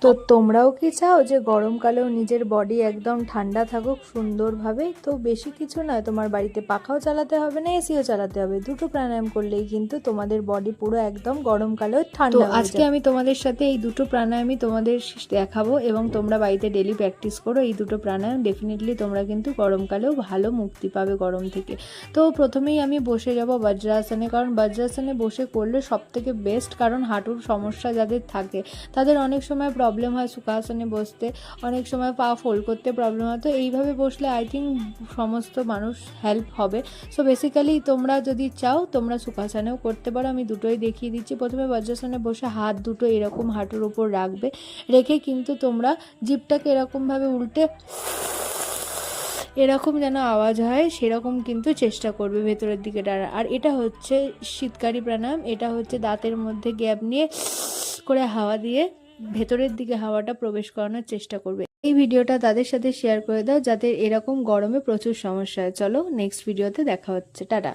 তো তোমরাও কি চাও যে গরমকালেও নিজের বডি একদম ঠান্ডা থাকুক সুন্দরভাবে? তো বেশি কিছু নয়, তোমার বাড়িতে পাখাও চালাতে হবে না, এসিও চালাতে হবে, দুটো প্রাণায়াম করলেই কিন্তু তোমাদের বডি পুরো একদম গরমকালেও ঠান্ডা হয়ে যাবে। আজকে আমি তোমাদের সাথে এই দুটো প্রাণায়ামই তোমাদের দেখাবো এবং তোমরা বাড়িতে ডেলি প্র্যাকটিস করো এই দুটো প্রাণায়াম। ডেফিনেটলি তোমরা কিন্তু গরমকালেও ভালো মুক্তি পাবে গরম থেকে। তো প্রথমেই আমি বসে যাব বজ্রাসনে, কারণ বজ্রাসনে বসে করলে সবথেকে বেস্ট, কারণ হাঁটুর সমস্যা যাদের থাকে তাদের অনেক সময় প্রবলেম হয় সুখাসনে বসতে, অনেক সময় পা ফোল্ড করতে প্রবলেম হয়। তো এইভাবে বসলে আই থিঙ্ক সমস্ত মানুষ হেল্প হবে। সো বেসিক্যালি তোমরা যদি চাও তোমরা সুখাসনেও করতে পারো, আমি দুটোই দেখিয়ে দিচ্ছি। প্রথমে বজ্রাসনে বসে হাত দুটো এরকম হাঁটুর উপর রাখবে, রেখে কিন্তু তোমরা জিভটাকে এরকমভাবে উল্টে এরকম যেন আওয়াজ হয় সেরকম কিন্তু চেষ্টা করবে ভেতরের দিকে টানা। আর এটা হচ্ছে শীতকারী প্রাণায়াম, এটা হচ্ছে দাঁতের মধ্যে গ্যাপ নিয়ে করে হাওয়া দিয়ে ভেতরের দিকে হাওয়াটা প্রবেশ করানোর চেষ্টা করবে। এই ভিডিওটা তাদের সাথে শেয়ার করে দাও যাদের এরকম গরমে প্রচুর সমস্যা হয়। চলো নেক্সট ভিডিওতে দেখা হচ্ছে, টাটা।